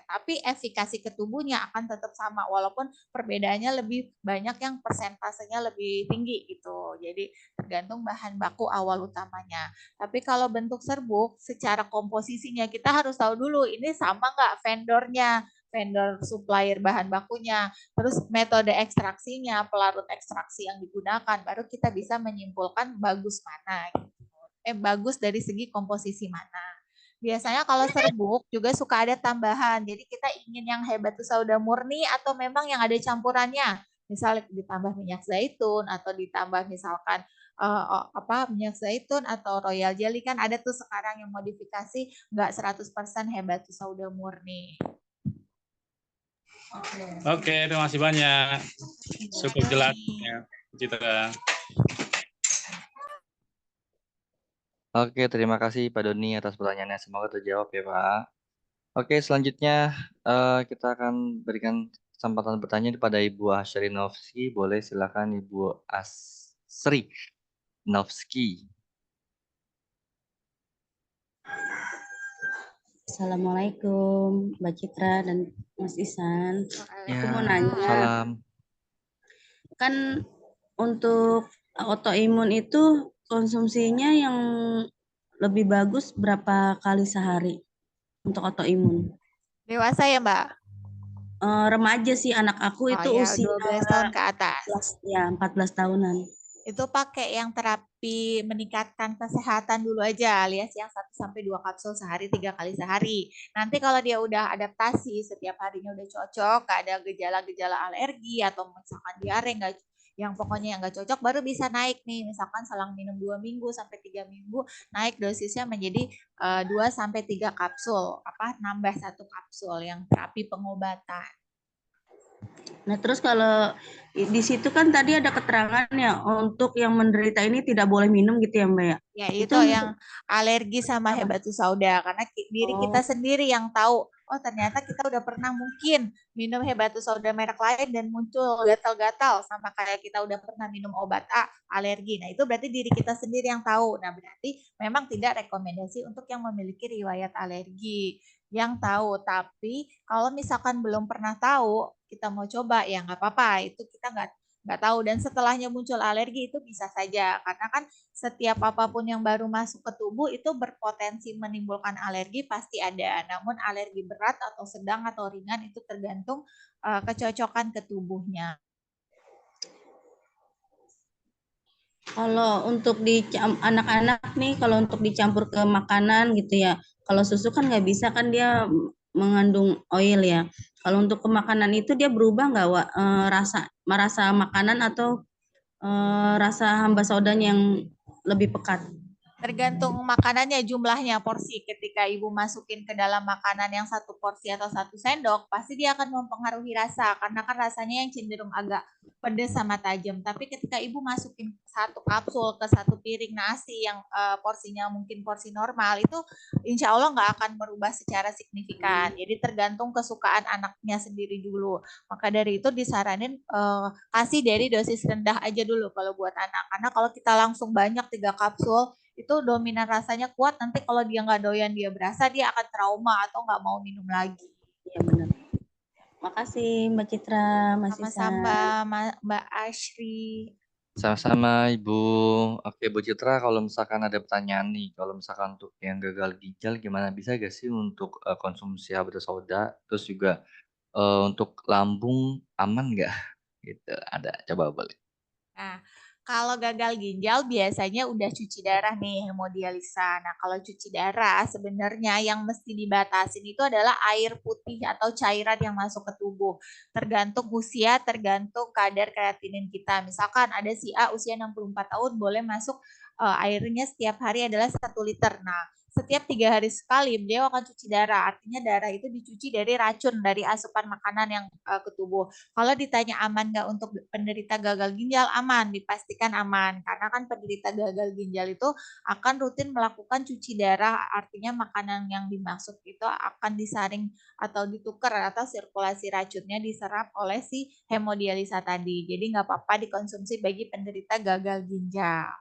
Tapi efikasi ke tubuhnya akan tetap sama, walaupun perbedaannya lebih banyak yang persentasenya lebih tinggi gitu. Jadi tergantung bahan baku awal utamanya. Tapi kalau bentuk serbuk, secara komposisinya kita harus tahu dulu ini sama nggak vendor supplier bahan bakunya, terus metode ekstraksinya, pelarut ekstraksi yang digunakan, baru kita bisa menyimpulkan bagus mana. Bagus dari segi komposisi mana. Biasanya kalau serbuk juga suka ada tambahan. Jadi kita ingin yang Habatus Sauda murni atau memang yang ada campurannya. Misalnya ditambah minyak zaitun atau ditambah misalkan minyak zaitun atau royal jelly, kan ada tuh sekarang yang modifikasi nggak 100% Habatus Sauda murni. Oke, terima kasih banyak. Cukup jelas ya, Citra. Oke, terima kasih Pak Doni atas pertanyaannya. Semoga terjawab ya Pak. Oke, selanjutnya kita akan berikan kesempatan bertanya kepada Ibu Asyari Novski. Boleh silakan Ibu Asri Novski. Assalamualaikum Mbak Citra dan Mas Ihsan. Aku mau nanya, Salam. kan untuk autoimun itu konsumsinya yang lebih bagus berapa kali sehari untuk autoimun? Dewasa ya Mbak? Remaja sih, anak aku itu ya, usia 12 tahun ke atas. 14 tahunan. Itu pakai yang terapi meningkatkan kesehatan dulu aja, alias yang 1-2 kapsul sehari, 3 kali sehari. Nanti kalau dia udah adaptasi, setiap harinya udah cocok, gak ada gejala-gejala alergi atau misalkan diare, yang pokoknya yang nggak cocok, baru bisa naik nih, misalkan selang minum 2 minggu sampai 3 minggu, naik dosisnya menjadi 2-3 kapsul, nambah 1 kapsul yang terapi pengobatan. Nah, terus kalau di situ kan tadi ada keterangan ya, untuk yang menderita ini tidak boleh minum gitu ya Mbak ya? Ya, itu yang alergi sama Habatus Sauda, karena diri kita sendiri yang tahu, oh ternyata kita udah pernah mungkin minum Habatus Sauda merek lain dan muncul gatal-gatal, sama kayak kita udah pernah minum obat A, alergi. Nah, itu berarti diri kita sendiri yang tahu. Nah, berarti memang tidak rekomendasi untuk yang memiliki riwayat alergi, yang tahu. Tapi kalau misalkan belum pernah tahu, kita mau coba, ya nggak apa-apa. Itu kita nggak tahu, dan setelahnya muncul alergi itu bisa saja, karena kan setiap apapun yang baru masuk ke tubuh itu berpotensi menimbulkan alergi, pasti ada. Namun alergi berat atau sedang atau ringan itu tergantung kecocokan ke tubuhnya. Kalau untuk di anak-anak nih, kalau untuk dicampur ke makanan gitu ya, kalau susu kan nggak bisa, kan dia mengandung oil ya. Kalau untuk ke makanan itu dia berubah nggak rasa makanan atau rasa hamba saudanya yang lebih pekat? Tergantung makanannya, jumlahnya, porsi. Ketika ibu masukin ke dalam makanan yang 1 porsi atau 1 sendok, pasti dia akan mempengaruhi rasa, karena kan rasanya yang cenderung agak pedas sama tajam. Tapi ketika ibu masukin 1 kapsul ke 1 piring nasi yang porsinya mungkin porsi normal, itu insya Allah nggak akan berubah secara signifikan. Jadi tergantung kesukaan anaknya sendiri dulu. Maka dari itu disaranin kasih dari dosis rendah aja dulu kalau buat anak. Karena kalau kita langsung banyak 3 kapsul, itu dominan rasanya kuat, nanti kalau dia nggak doyan, dia berasa, dia akan trauma atau nggak mau minum lagi. Iya benar. Makasih Mbak Citra, Mas Isan. Sama-sama Mbak Ashri. Sama-sama Ibu. Oke Bu Citra, kalau misalkan ada pertanyaan nih, kalau misalkan untuk yang gagal ginjal gimana, bisa gak sih untuk konsumsi habatus sauda, terus juga untuk lambung aman nggak? Gitu, ada, coba boleh. Nah, kalau gagal ginjal biasanya udah cuci darah nih, hemodialisa. Nah, kalau cuci darah sebenarnya yang mesti dibatasin itu adalah air putih atau cairan yang masuk ke tubuh. Tergantung usia, tergantung kadar kreatinin kita. Misalkan ada si A usia 64 tahun boleh masuk airnya setiap hari adalah 1 liter. Nah, setiap 3 hari sekali beliau akan cuci darah. Artinya darah itu dicuci dari racun, dari asupan makanan yang ke tubuh. Kalau ditanya aman nggak untuk penderita gagal ginjal, aman, dipastikan aman. Karena kan penderita gagal ginjal itu akan rutin melakukan cuci darah, artinya makanan yang dimaksud itu akan disaring atau ditukar atau sirkulasi racunnya diserap oleh si hemodialisa tadi. Jadi nggak apa-apa dikonsumsi bagi penderita gagal ginjal.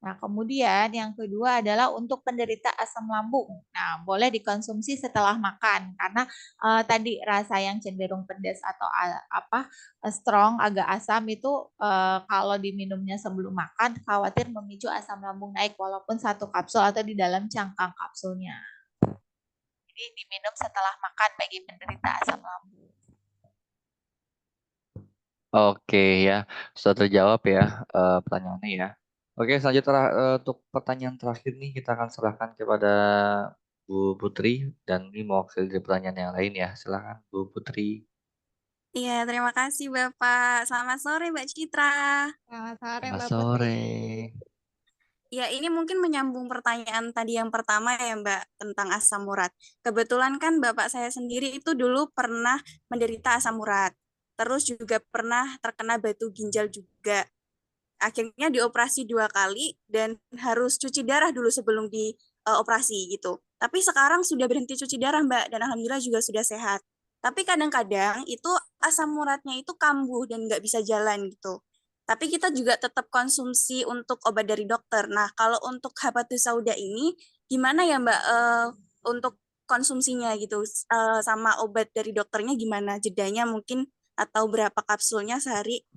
Nah, kemudian yang kedua adalah untuk penderita asam lambung. Nah, boleh dikonsumsi setelah makan karena tadi rasa yang cenderung pedas atau strong, agak asam itu kalau diminumnya sebelum makan khawatir memicu asam lambung naik walaupun 1 kapsul atau di dalam cangkang kapsulnya. Jadi diminum setelah makan bagi penderita asam lambung. Oke ya, sudah terjawab ya pertanyaannya ya. Oke, selanjutnya untuk pertanyaan terakhir nih kita akan serahkan kepada Bu Putri dan ini mewakili dari pertanyaan yang lain ya. Silakan Bu Putri. Iya, terima kasih Bapak. Selamat sore Mbak Citra. Selamat sore Selamat Mbak sore. Putri. Ya, ini mungkin menyambung pertanyaan tadi yang pertama ya Mbak, tentang asam urat. Kebetulan kan Bapak saya sendiri itu dulu pernah menderita asam urat. Terus juga pernah terkena batu ginjal juga. Akhirnya dioperasi 2 kali dan harus cuci darah dulu sebelum dioperasi gitu. Tapi sekarang sudah berhenti cuci darah Mbak, dan alhamdulillah juga sudah sehat. Tapi kadang-kadang itu asam uratnya itu kambuh dan nggak bisa jalan gitu. Tapi kita juga tetap konsumsi untuk obat dari dokter. Nah, kalau untuk habatus sauda ini, gimana ya Mbak untuk konsumsinya gitu, sama obat dari dokternya gimana? Jedanya mungkin atau berapa kapsulnya sehari?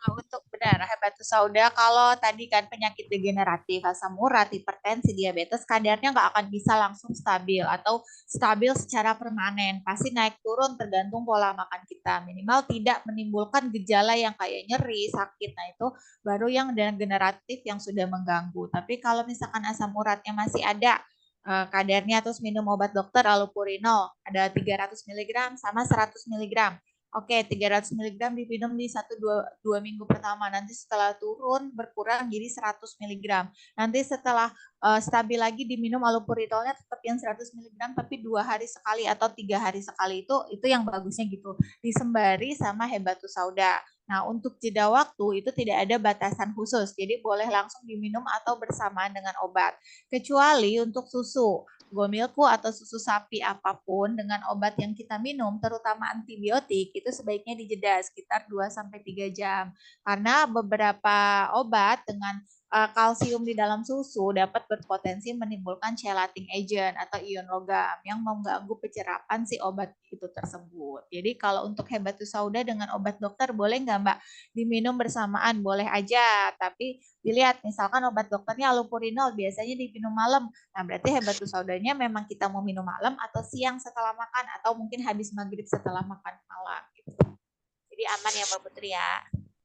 Untuk benar, habatus sauda kalau tadi kan penyakit degeneratif, asam urat, hipertensi, diabetes, kadarnya nggak akan bisa langsung stabil atau stabil secara permanen. Pasti naik turun tergantung pola makan kita. Minimal tidak menimbulkan gejala yang kayak nyeri, sakit. Nah itu baru yang degeneratif yang sudah mengganggu. Tapi kalau misalkan asam uratnya masih ada, kadarnya terus minum obat dokter allopurinol ada 300 mg sama 100 mg. Oke, 300 mg diminum di 1-2 minggu pertama. Nanti setelah turun berkurang jadi 100 mg. Nanti setelah stabil lagi diminum allopurinolnya tetap yang 100 mg tapi 2 hari sekali atau 3 hari sekali. Itu yang bagusnya gitu. Disembari sama habatus sauda. Nah, untuk jeda waktu itu tidak ada batasan khusus. Jadi boleh langsung diminum atau bersamaan dengan obat. Kecuali untuk susu. Gomilku atau susu sapi apapun dengan obat yang kita minum, terutama antibiotik, itu sebaiknya dijeda sekitar 2-3 jam. Karena beberapa obat dengan kalsium di dalam susu dapat berpotensi menimbulkan chelating agent atau ion logam yang mengganggu penyerapan si obat itu tersebut. Jadi kalau untuk habatus sauda dengan obat dokter boleh nggak Mbak diminum bersamaan? Boleh aja, tapi dilihat misalkan obat dokternya allopurinol biasanya diminum malam. Nah, berarti habatus saudanya memang kita mau minum malam atau siang setelah makan atau mungkin habis maghrib setelah makan malam gitu. Jadi aman ya Mbak Putri ya.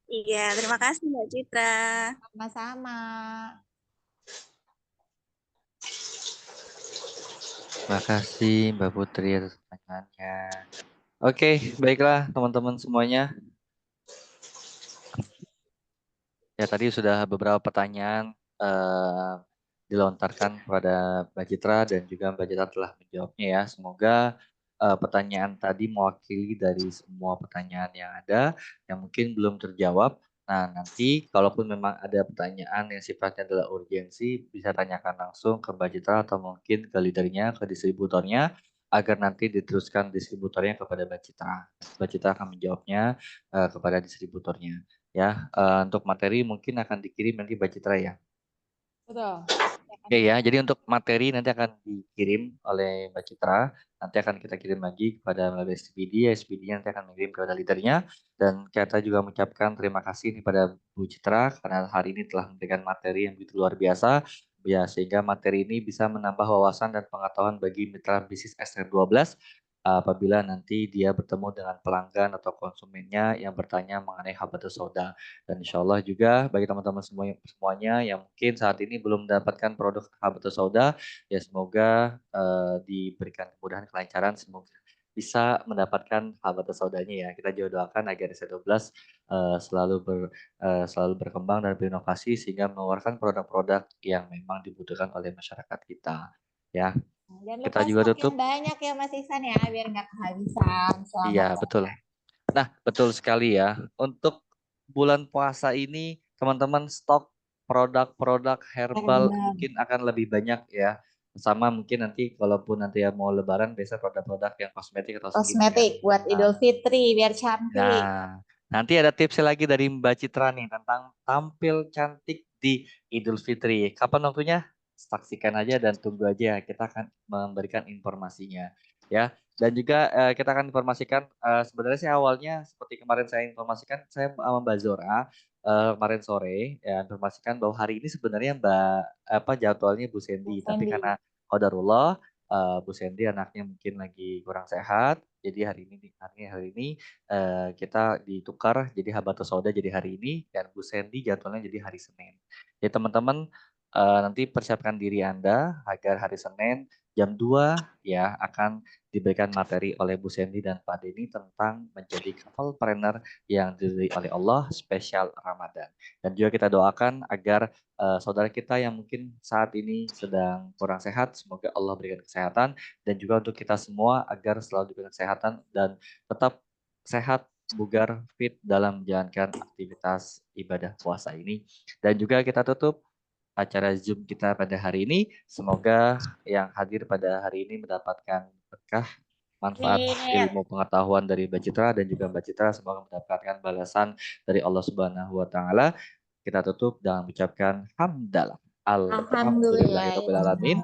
Iya, terima kasih Mbak Citra. Sama-sama. Terima kasih Mbak Putri atas pertanyaannya. Oke, baiklah teman-teman semuanya. Ya tadi sudah beberapa pertanyaan dilontarkan kepada Mbak Citra dan juga Mbak Citra telah menjawabnya ya. Semoga pertanyaan tadi mewakili dari semua pertanyaan yang ada yang mungkin belum terjawab. Nah, nanti kalaupun memang ada pertanyaan yang sifatnya adalah urgensi, bisa tanyakan langsung ke Mbak Citra atau mungkin ke leadernya, ke distributornya, agar nanti diteruskan distributornya kepada Mbak Citra. Mbak Citra akan menjawabnya kepada distributornya. Ya, untuk materi mungkin akan dikirim nanti Mbak Citra ya. Betul. Oke ya, jadi untuk materi nanti akan dikirim oleh Mbak Citra. Nanti akan kita kirim lagi kepada melalui SPD. SPD nanti akan mengirim kepada leadernya. Dan kita juga mengucapkan terima kasih nih pada Bu Citra karena hari ini telah memberikan materi yang begitu luar biasa. Ya, sehingga materi ini bisa menambah wawasan dan pengetahuan bagi mitra bisnis SR12 apabila nanti dia bertemu dengan pelanggan atau konsumennya yang bertanya mengenai habatus sauda. Dan insya Allah juga bagi teman-teman semuanya yang mungkin saat ini belum mendapatkan produk habatus sauda, ya semoga diberikan kemudahan kelancaran, semoga bisa mendapatkan habatus saudanya ya. Kita juga doakan agar S12 selalu berkembang dan berinovasi sehingga mengeluarkan produk-produk yang memang dibutuhkan oleh masyarakat kita. Ya, Jangan kita lupa juga stok tutup. yang banyak ya Mas Ihsan ya, biar nggak kehabisan. Iya, Selamat betul. Nah, betul sekali ya. Untuk bulan puasa ini, teman-teman stok produk-produk herbal Herbal. mungkin akan lebih banyak ya. Sama mungkin nanti kalaupun nanti ya mau lebaran, biasa produk-produk yang kosmetik atau skincare. Kosmetik buat Idul Fitri biar cantik. Nah, nanti ada tips lagi dari Mbak Citra nih tentang tampil cantik di Idul Fitri. Kapan waktunya? Saksikan aja dan tunggu aja. Kita akan memberikan informasinya. Ya, dan juga kita akan informasikan sebenarnya sih awalnya seperti kemarin saya informasikan saya sama Mbak Zora kemarin sore ya informasikan bahwa hari ini sebenarnya jadwalnya Bu Sandy, tapi Sandy. karena qadarullah Bu Sandy anaknya mungkin lagi kurang sehat, jadi hari ini kita ditukar jadi habatus sauda jadi hari ini dan Bu Sandy jadwalnya jadi hari Senin. Jadi teman-teman nanti persiapkan diri Anda agar hari Senin jam 2 ya akan diberikan materi oleh Bu Sandy dan Pak Denny tentang menjadi couple yang diberi oleh Allah spesial Ramadan. Dan juga kita doakan agar saudara kita yang mungkin saat ini sedang kurang sehat, semoga Allah berikan kesehatan dan juga untuk kita semua agar selalu diberikan kesehatan dan tetap sehat, bugar, fit dalam menjalankan aktivitas ibadah puasa ini. Dan juga kita tutup acara Zoom kita pada hari ini. Semoga yang hadir pada hari ini mendapatkan berkah, manfaat, ilmu pengetahuan dari Mbak Citra dan juga Mbak Citra semoga mendapatkan balasan dari Allah Subhanahu wa taala. Kita tutup dengan mengucapkan hamdalah. Alhamdulillahirobbilalamin.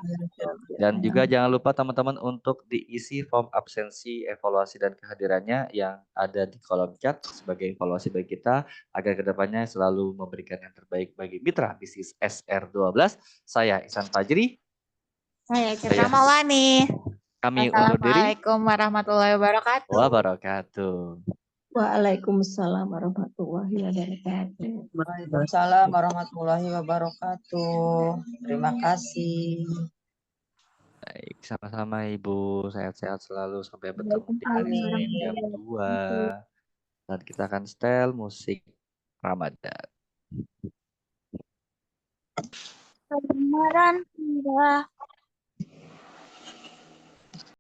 Dan juga jangan lupa teman-teman untuk diisi form absensi, evaluasi dan kehadirannya yang ada di kolom chat sebagai evaluasi bagi kita agar kedepannya selalu memberikan yang terbaik bagi mitra bisnis SR12. Saya Ihsan Fajri. Saya Citra Maulani. Kami undur diri. Assalamualaikum warahmatullahi wabarakatuh. Waalaikumsalam warahmatullahi wabarakatuh. Waalaikumsalam warahmatullahi wabarakatuh. Terima kasih. Baik, sama-sama Ibu. Sehat-sehat selalu sampai bertemu di hari Senin jam 2. Dan kita akan setel musik Ramadan. Kebenaran indah